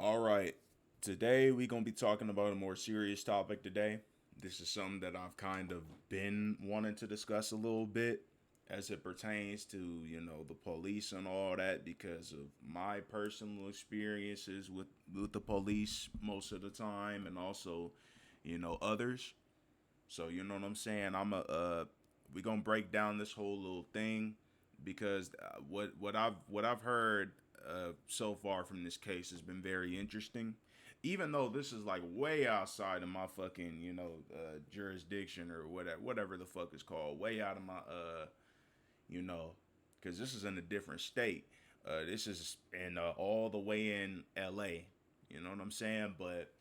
All right. Today we gonna be talking about a more serious topic today. This is something that I've kind of been wanting to discuss a little bit as it pertains to, the police and all that because of my personal experiences with the police most of the time and also, others. So, you know what I'm saying? We gonna break down this whole little thing because what I've heard so far from this case has been very interesting. Even though this is like way outside of my fucking jurisdiction or whatever the fuck is called, way out of my you know, because this is in a different state. This is in all the way in L.A. You know what I'm saying? But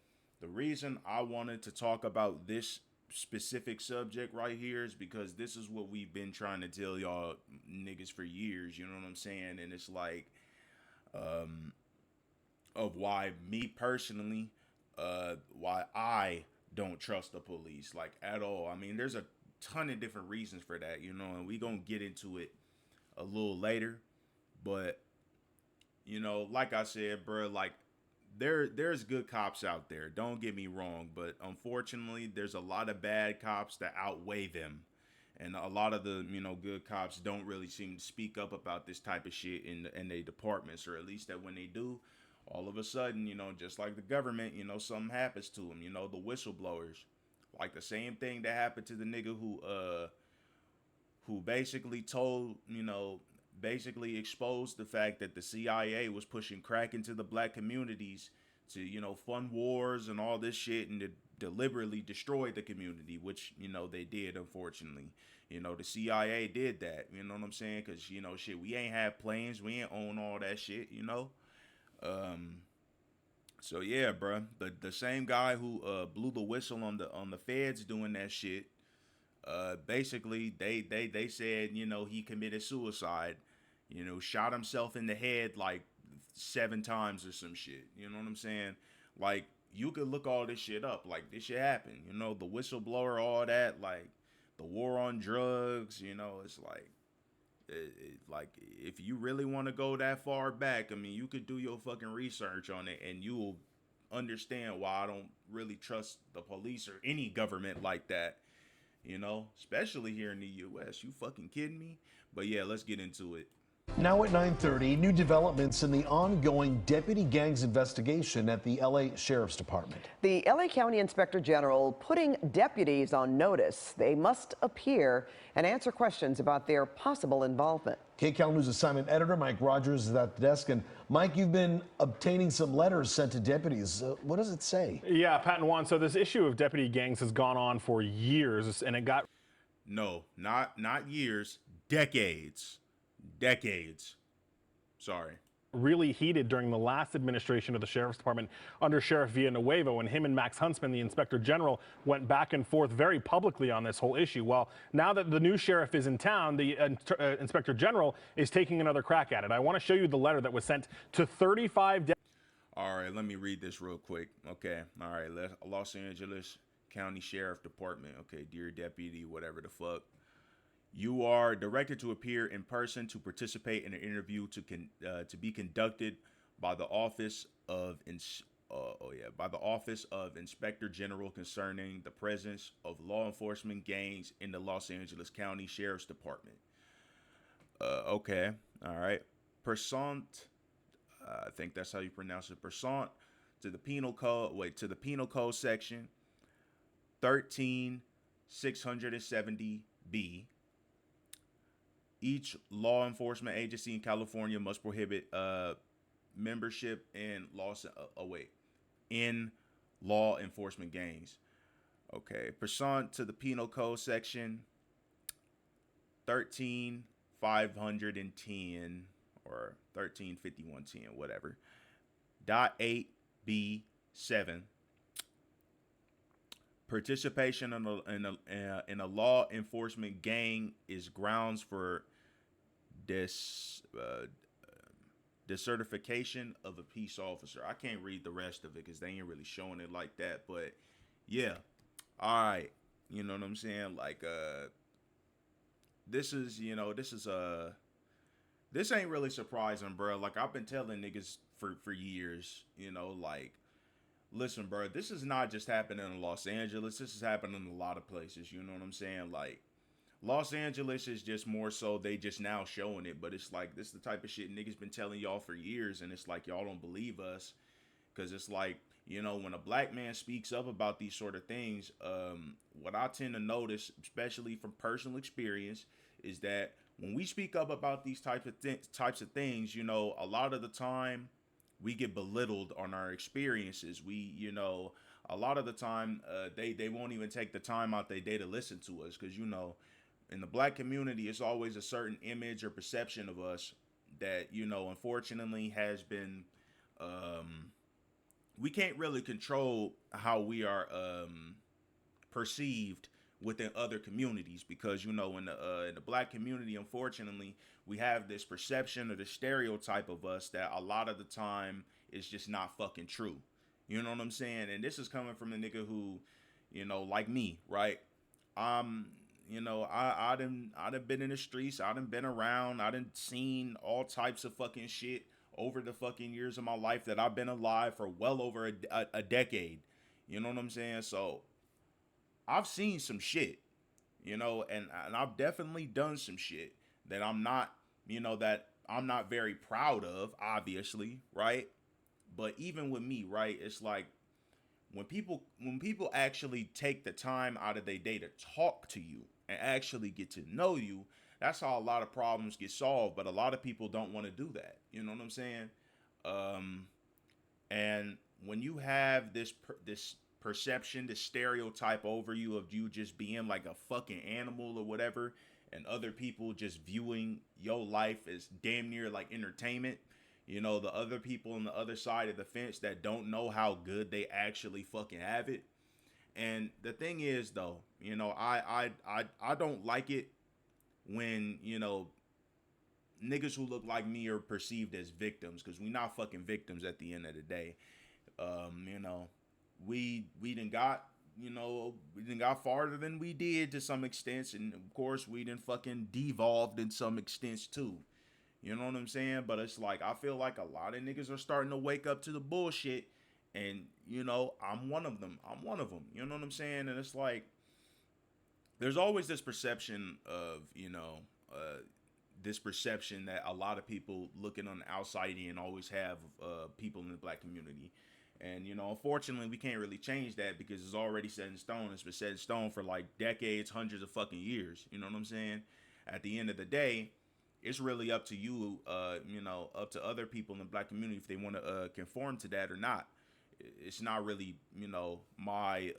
the reason I wanted to talk about this specific subject right here is because this is what we've been trying to tell y'all niggas for years. You know what I'm saying? And it's like, of why me personally, why I don't trust the police like at all. I mean, there's a ton of different reasons for that, and we gonna get into it a little later. But like I said, bro, like there's good cops out there. Don't get me wrong, but unfortunately, there's a lot of bad cops that outweigh them. And a lot of the good cops don't really seem to speak up about this type of shit in their departments, or at least that when they do, all of a sudden, just like the government, something happens to them. The whistleblowers, like the same thing that happened to the nigga who basically told, basically exposed the fact that the CIA was pushing crack into the black communities to, fund wars and all this shit and to deliberately destroy the community, which, they did, unfortunately. The CIA did that, you know what I'm saying? Because, shit, we ain't have planes, we ain't own all that shit. Um, so yeah, bruh, the same guy who blew the whistle on the feds doing that shit, basically they said he committed suicide, shot himself in the head like 7 times or some shit. You know what I'm saying? Like you could look all this shit up. Like this shit happened. The whistleblower, all that. Like the war on drugs. It's like like if you really want to go that far back, I mean, you could do your fucking research on it, and you will understand why I don't really trust the police or any government like that. Especially here in the U.S. You fucking kidding me? But yeah, let's get into it. Now at 9:30, new developments in the ongoing deputy gangs investigation at the LA Sheriff's Department. The LA County Inspector General putting deputies on notice. They must appear and answer questions about their possible involvement. KCAL News assignment editor Mike Rogers is at the desk. And Mike, you've been obtaining some letters sent to deputies. What does it say? Yeah, Pat and Juan. So this issue of deputy gangs has gone on for years, and it got not years, decades. Decades. Sorry. Really heated during the last administration of the Sheriff's Department under Sheriff Villanueva, when him and Max Huntsman, the Inspector General, went back and forth very publicly on this whole issue. Well, now that the new sheriff is in town, the Inspector General is taking another crack at it. I want to show you the letter that was sent to 35 All right, let me read this real quick. Okay. All right, Los Angeles County Sheriff Department. Okay, dear deputy, whatever the fuck. You are directed to appear in person to participate in an interview to be conducted by the Office of Inspector General concerning the presence of law enforcement gangs in the Los Angeles County Sheriff's Department. Okay, all right. Persant, I think that's how you pronounce it. Persant to the penal code. Wait, to the penal code section 13670B. Each law enforcement agency in California must prohibit membership in law enforcement gangs. Okay, pursuant to the Penal Code section 13510 or 135110, whatever. .8B7. Participation in a law enforcement gang is grounds for decertification of a peace officer. I can't read the rest of it because they ain't really showing it like that. But yeah, all right, you know what I'm saying? Like, this ain't really surprising, bro. Like I've been telling niggas for years. You know, like, listen, bro, this is not just happening in Los Angeles. This is happening in a lot of places. You know what I'm saying? Like, Los Angeles is just more so they just now showing it, but it's like this is the type of shit niggas been telling y'all for years, and it's like y'all don't believe us, because it's like, you know, when a black man speaks up about these sort of things, what I tend to notice, especially from personal experience, is that when we speak up about these types of things, you know, a lot of the time we get belittled on our experiences. We, you know, a lot of the time they won't even take the time out their day to listen to us, because, you know, in the black community, it's always a certain image or perception of us that, you know, unfortunately has been, we can't really control how we are perceived within other communities, because, you know, in the black community, unfortunately, we have this perception or the stereotype of us that a lot of the time is just not fucking true. You know what I'm saying? And this is coming from a nigga who, you know, like me, right? You know, I done been in the streets. I done been around. I done seen all types of fucking shit over the fucking years of my life that I've been alive for well over a decade. You know what I'm saying? So I've seen some shit, you know, and I've definitely done some shit that I'm not, you know, that I'm not very proud of, obviously, right? But even with me, right, it's like, when people actually take the time out of their day to talk to you and actually get to know you, that's how a lot of problems get solved. But a lot of people don't want to do that. You know what I'm saying? And when you have this perception, this stereotype over you of you just being like a fucking animal or whatever, and other people just viewing your life as damn near like entertainment, you know, the other people on the other side of the fence that don't know how good they actually fucking have it. And the thing is, though, you know, I don't like it when, you know, niggas who look like me are perceived as victims, because we not fucking victims at the end of the day. You know, we done got, you know, we done got farther than we did to some extent, and of course we done fucking devolved in some extents too. You know what I'm saying? But it's like, I feel like a lot of niggas are starting to wake up to the bullshit. And, you know, I'm one of them. You know what I'm saying? And it's like, there's always this perception of, you know, this perception that a lot of people looking on the outside in always have people in the black community. And, you know, unfortunately, we can't really change that because it's already set in stone. It's been set in stone for like decades, hundreds of fucking years. You know what I'm saying? At the end of the day, it's really up to you, you know, up to other people in the black community if they want to conform to that or not. It's not really, you know, my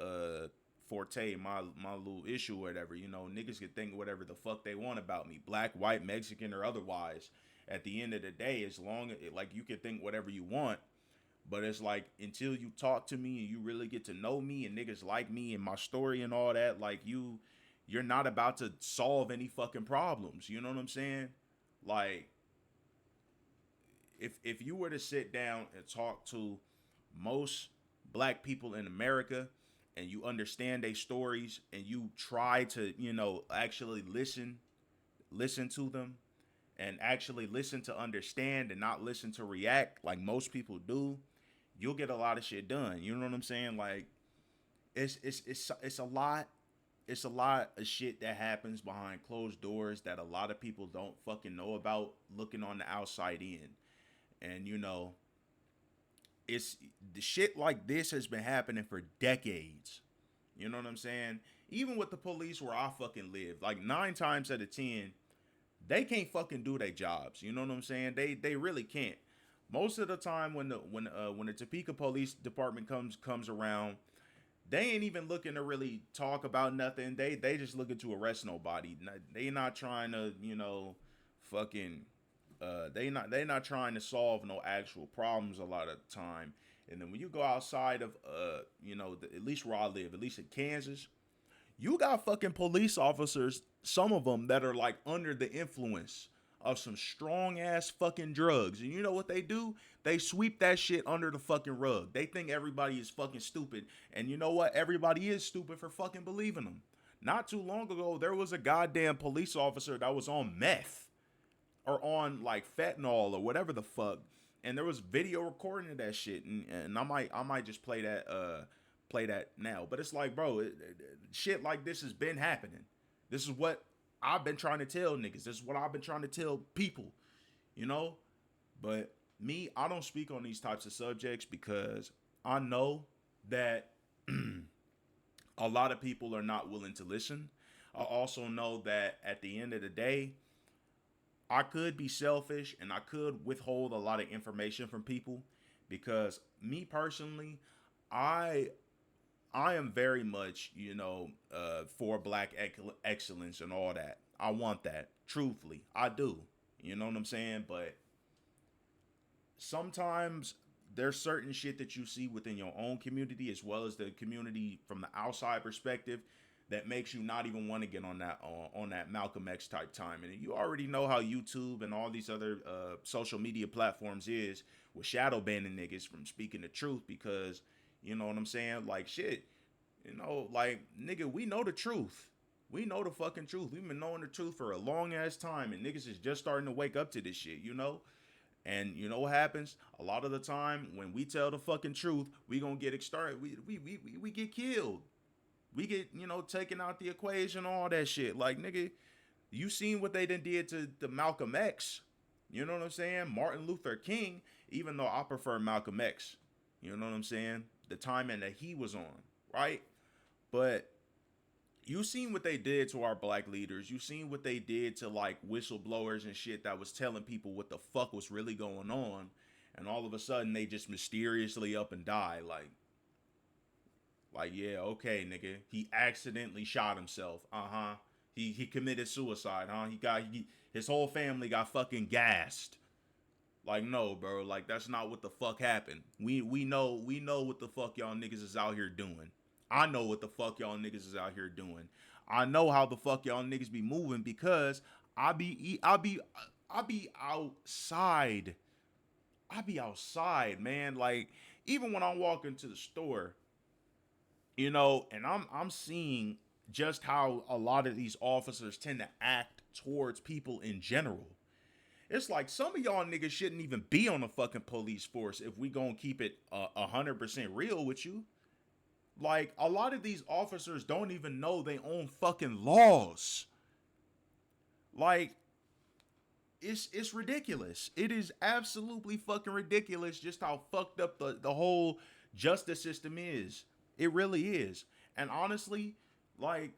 forte, my little issue or whatever. You know, niggas can think whatever the fuck they want about me, black, white, Mexican, or otherwise. At the end of the day, as long as, like, you can think whatever you want, but it's like, until you talk to me and you really get to know me and niggas like me and my story and all that, like, you're not about to solve any fucking problems. You know what I'm saying? Like, if you were to sit down and talk to most black people in America and you understand their stories and you try to, you know, actually listen to them and actually listen to understand and not listen to react like most people do, you'll get a lot of shit done. You know what I'm saying? Like, it's a lot. It's a lot of shit that happens behind closed doors that a lot of people don't fucking know about looking on the outside in. And, you know, it's the shit like this has been happening for decades. You know what I'm saying? Even with the police where I fucking live, like 9 times out of 10, they can't fucking do their jobs. You know what I'm saying? They really can't. Most of the time when the Topeka Police Department comes around, they ain't even looking to really talk about nothing. They just looking to arrest nobody. They not trying to, you know, fucking they not trying to solve no actual problems a lot of the time. And then when you go outside of you know, at least where I live, at least in Kansas, you got fucking police officers, some of them that are like under the influence of some strong ass fucking drugs. And you know what they do? They sweep that shit under the fucking rug. They think everybody is fucking stupid. And you know what? Everybody is stupid for fucking believing them. Not too long ago, there was a goddamn police officer that was on meth or on like fentanyl or whatever the fuck. and there was video recording of that shit, and I might just play that now. But it's like, bro, shit like this has been happening. This is what I've been trying to tell niggas. This is what I've been trying to tell people, you know. But me, I don't speak on these types of subjects because I know that a lot of people are not willing to listen. I also know that at the end of the day, I could be selfish and I could withhold a lot of information from people because me personally, I am very much, for black excellence and all that. I want that. Truthfully, I do. You know what I'm saying? But sometimes there's certain shit that you see within your own community as well as the community from the outside perspective that makes you not even want to get on that Malcolm X type time. And you already know how YouTube and all these other social media platforms is with shadow banning niggas from speaking the truth because, you know what I'm saying? Like, shit, like, nigga, we know the truth. We know the fucking truth. We've been knowing the truth for a long ass time, and niggas is just starting to wake up to this shit, you know? And you know what happens? A lot of the time, when we tell the fucking truth, we gonna get started. We get killed. We get, taken out the equation, all that shit. Like, nigga, you seen what they done did to Malcolm X. You know what I'm saying? Martin Luther King, even though I prefer Malcolm X. You know what I'm saying? The timing that he was on, right? But you seen what they did to our black leaders. You seen what they did to, like, whistleblowers and shit that was telling people what the fuck was really going on. And all of a sudden, they just mysteriously up and die. Like, yeah, okay, nigga. He accidentally shot himself. He committed suicide, huh? His whole family got fucking gassed. Like, no, bro. Like, that's not what the fuck happened. We know what the fuck y'all niggas is out here doing. I know what the fuck y'all niggas is out here doing. I know how the fuck y'all niggas be moving because I be outside. I be outside, man. Like, even when I walk into the store, and I'm seeing just how a lot of these officers tend to act towards people in general. It's like some of y'all niggas shouldn't even be on the fucking police force if we gonna keep it 100% real with you. Like, a lot of these officers don't even know their own fucking laws. Like, it's ridiculous. It is absolutely fucking ridiculous just how fucked up the whole justice system is. It really is. And honestly, like,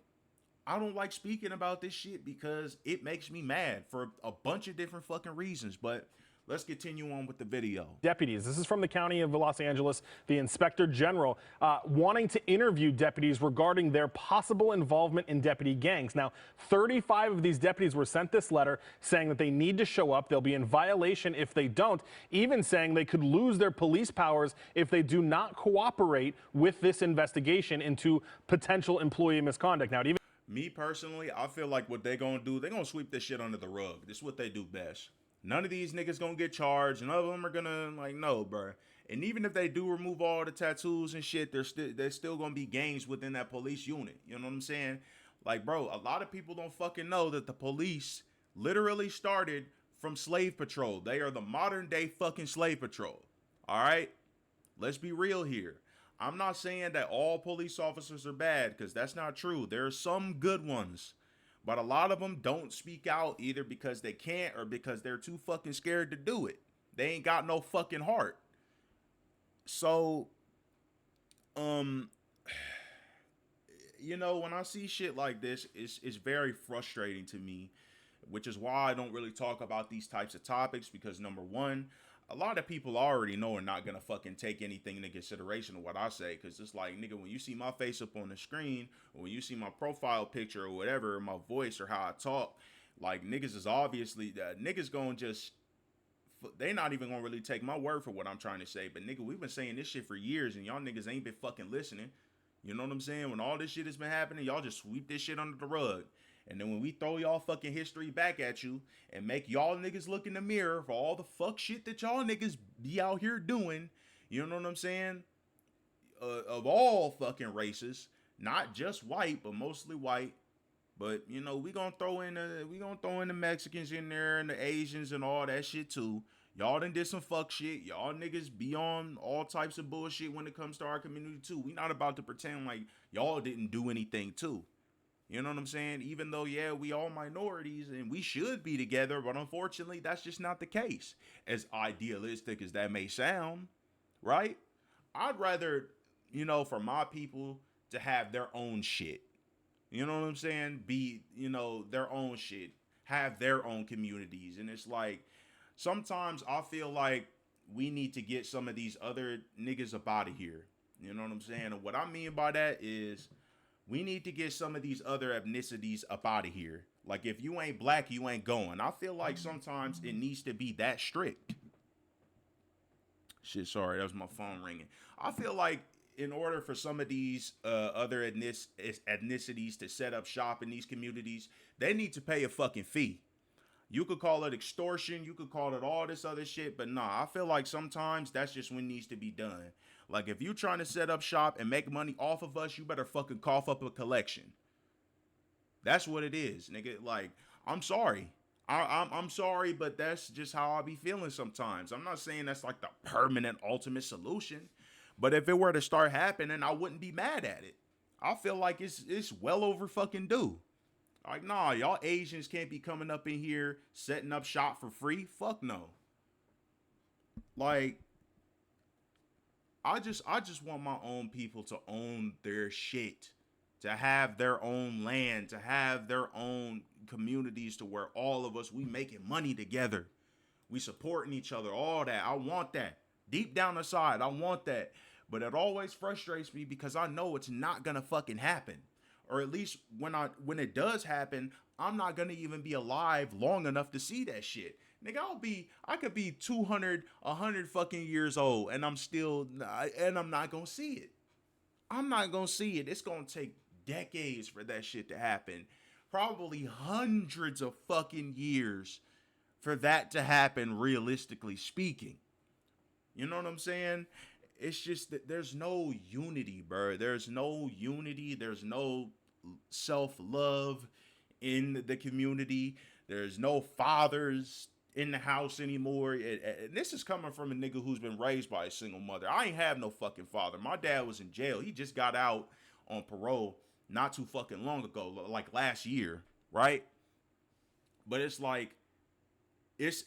I don't like speaking about this shit because it makes me mad for a bunch of different fucking reasons. But let's continue on with the video. Deputies, this is from the County of Los Angeles, the Inspector General, wanting to interview deputies regarding their possible involvement in deputy gangs. Now, 35 of these deputies were sent this letter saying that they need to show up. They'll be in violation if they don't, even saying they could lose their police powers if they do not cooperate with this investigation into potential employee misconduct. Now, me personally, I feel like what they gonna do, they gonna sweep this shit under the rug. This is what they do best. None of these niggas gonna get charged. None of them are gonna, like, no, bro. And even if they do remove all the tattoos and shit, there's still gonna be gangs within that police unit. You know what I'm saying? Like, bro, a lot of people don't fucking know that the police literally started from slave patrol. They are the modern day fucking slave patrol. All right? Let's be real here. I'm not saying that all police officers are bad, because that's not true. There are some good ones. But a lot of them don't speak out either because they can't or because they're too fucking scared to do it. They ain't got no fucking heart. So, when I see shit like this, it's very frustrating to me, which is why I don't really talk about these types of topics because, number one, a lot of people already know are not gonna fucking take anything into consideration of what I say, because it's like, nigga, when you see my face up on the screen, or when you see my profile picture or whatever, or my voice or how I talk, like, niggas is obviously, niggas gonna just, they not even gonna really take my word for what I'm trying to say. But nigga, we've been saying this shit for years, and y'all niggas ain't been fucking listening. You know what I'm saying? When all this shit has been happening, y'all just sweep this shit under the rug. And then when we throw y'all fucking history back at you and make y'all niggas look in the mirror for all the fuck shit that y'all niggas be out here doing, you know what I'm saying? Of all fucking races, not just white, but mostly white. But, we gonna throw in the Mexicans in there and the Asians and all that shit too. Y'all done did some fuck shit. Y'all niggas be on all types of bullshit when it comes to our community too. We not about to pretend like y'all didn't do anything too. You know what I'm saying? Even though, yeah, we all minorities and we should be together, but unfortunately, that's just not the case. As idealistic as that may sound, right? I'd rather, for my people to have their own shit. You know what I'm saying? Be, their own shit. Have their own communities. And it's like, sometimes I feel like we need to get some of these other niggas up out of here. You know what I'm saying? And what I mean by that is we need to get some of these other ethnicities up out of here. Like, if you ain't black, you ain't going. I feel like sometimes it needs to be that strict. Shit, sorry, that was my phone ringing. I feel like in order for some of these other ethnicities to set up shop in these communities, they need to pay a fucking fee. You could call it extortion, you could call it all this other shit, but nah, I feel like sometimes that's just what needs to be done. Like, if you trying to set up shop and make money off of us, you better fucking cough up a collection. That's what it is, nigga. Like, I'm sorry. I'm sorry, but that's just how I be feeling sometimes. I'm not saying that's like the permanent ultimate solution, but if it were to start happening, I wouldn't be mad at it. I feel like it's well over fucking due. Like, nah, y'all Asians can't be coming up in here setting up shop for free. Fuck no. Like, I just want my own people to own their shit, to have their own land, to have their own communities, to where all of us, we making money together. We supporting each other, all that. I want that. Deep down inside, I want that. But it always frustrates me because I know it's not gonna fucking happen. Or at least when it does happen, I'm not gonna even be alive long enough to see that shit. Nigga, I could be 200, 100 fucking years old and I'm not gonna see it. I'm not gonna see it. It's gonna take decades for that shit to happen. Probably hundreds of fucking years for that to happen, realistically speaking. You know what I'm saying? It's just that there's no unity, bro. There's no unity. There's no self-love in the community. There's no fathers in the house anymore. And this is coming from a nigga who's been raised by a single mother. I ain't have no fucking father. My dad was in jail. He just got out on parole not too fucking long ago, like last year, right? But it's like, it's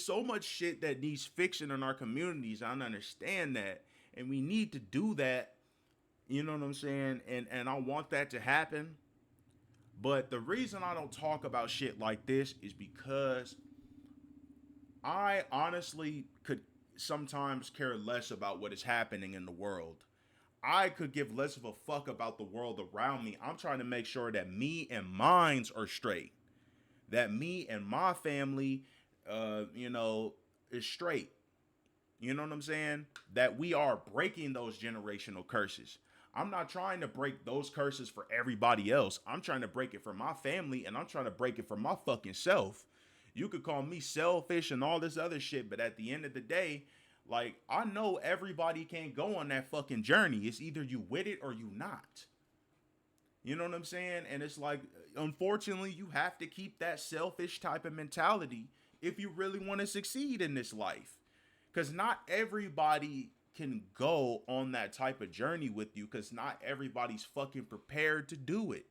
so much shit that needs fixing in our communities. I understand that. And we need to do that. You know what I'm saying? And I want that to happen. But the reason I don't talk about shit like this is because I honestly could sometimes care less about what is happening in the world. I could give less of a fuck about the world around me. I'm trying to make sure that me and mines are straight. That me and my family, is straight. You know what I'm saying? That we are breaking those generational curses. I'm not trying to break those curses for everybody else. I'm trying to break it for my family, and I'm trying to break it for my fucking self. You could call me selfish and all this other shit, but at the end of the day, like, I know everybody can't go on that fucking journey. It's either you with it or you not. You know what I'm saying? And it's like, unfortunately, you have to keep that selfish type of mentality if you really want to succeed in this life. Because not everybody can go on that type of journey with you, because not everybody's fucking prepared to do it.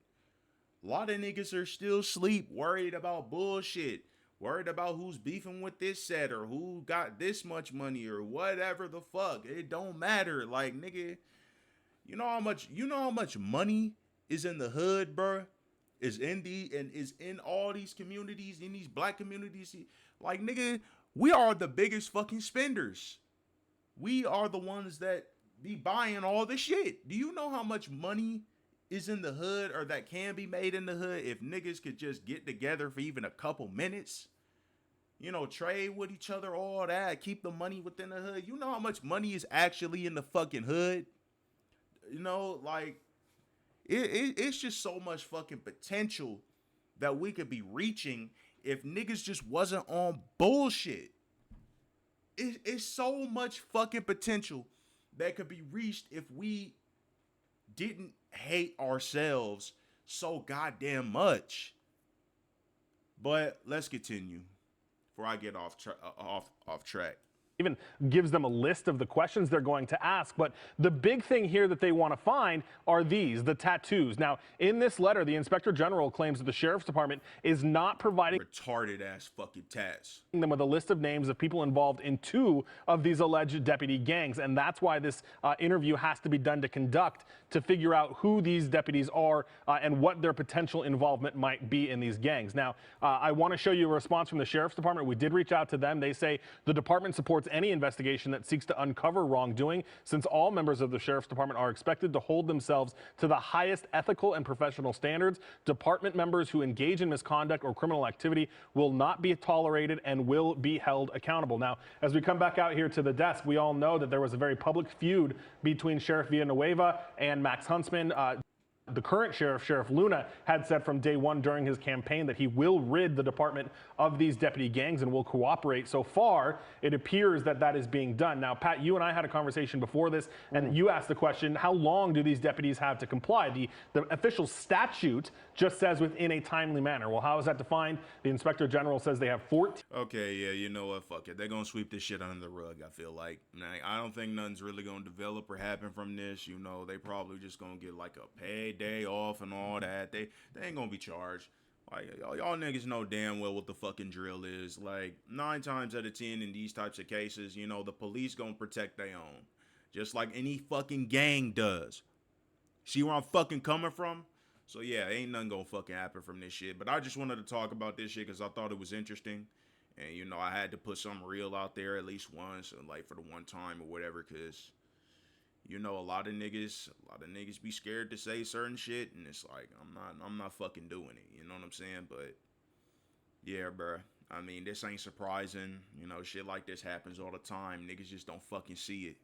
A lot of niggas are still asleep, worried about bullshit, worried about who's beefing with this set or who got this much money or whatever the fuck. It don't matter. Like, nigga, you know how much money is in the hood, bro? Is in all these communities, in these black communities. Like, nigga, we are the biggest fucking spenders. We are the ones that be buying all the shit. Do you know how much money is in the hood, or that can be made in the hood, if niggas could just get together for even a couple minutes? You know, trade with each other, all that, keep the money within the hood. You know how much money is actually in the fucking hood? You know, like, it's just so much fucking potential that we could be reaching if niggas just wasn't on bullshit. It's so much fucking potential that could be reached if we didn't hate ourselves so goddamn much. But let's continue. before I get off track. Even gives them a list of the questions they're going to ask. But the big thing here that they want to find are the tattoos. Now, in this letter, the Inspector General claims that the Sheriff's Department is not providing Retarded ass fucking tats. them with a list of names of people involved in 2 of these alleged deputy gangs. And that's why this interview has to be done to figure out who these deputies are and what their potential involvement might be in these gangs. Now, I want to show you a response from the Sheriff's Department. We did reach out to them. They say the department supports any investigation that seeks to uncover wrongdoing, since all members of the Sheriff's Department are expected to hold themselves to the highest ethical and professional standards. Department members who engage in misconduct or criminal activity will not be tolerated and will be held accountable. Now, as we come back out here to the desk, we all know that there was a very public feud between Sheriff Villanueva and Max Huntsman. The current sheriff, Sheriff Luna, had said from day one during his campaign that he will rid the department of these deputy gangs and will cooperate. So far, it appears that that is being done. Now, Pat, you and I had a conversation before this, and you asked the question, how long do these deputies have to comply? The official statute just says within a timely manner. Well, how is that defined? The Inspector General says they have 14. Okay, yeah, you know what? Fuck it. They're going to sweep this shit under the rug, I feel like. Now, I don't think nothing's really going to develop or happen from this. You know, they probably just going to get like a paid day off and all that. They ain't going to be charged. Like, y'all niggas know damn well what the fucking drill is. Like, 9 times out of 10 in these types of cases, you know, the police going to protect their own. Just like any fucking gang does. See where I'm fucking coming from? So yeah, ain't nothing gonna fucking happen from this shit. But I just wanted to talk about this shit because I thought it was interesting. And, you know, I had to put something real out there at least once, like for the one time or whatever, because, you know, a lot of niggas be scared to say certain shit, and it's like, I'm not fucking doing it, you know what I'm saying? But, yeah, bruh, I mean, this ain't surprising, you know, shit like this happens all the time, niggas just don't fucking see it.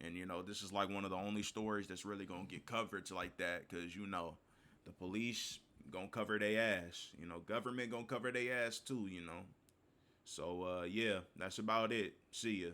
And, you know, this is like one of the only stories that's really gonna get coverage like that, because, you know, the police gonna cover their ass, you know, government gonna cover their ass too, you know. So, yeah, that's about it. See ya.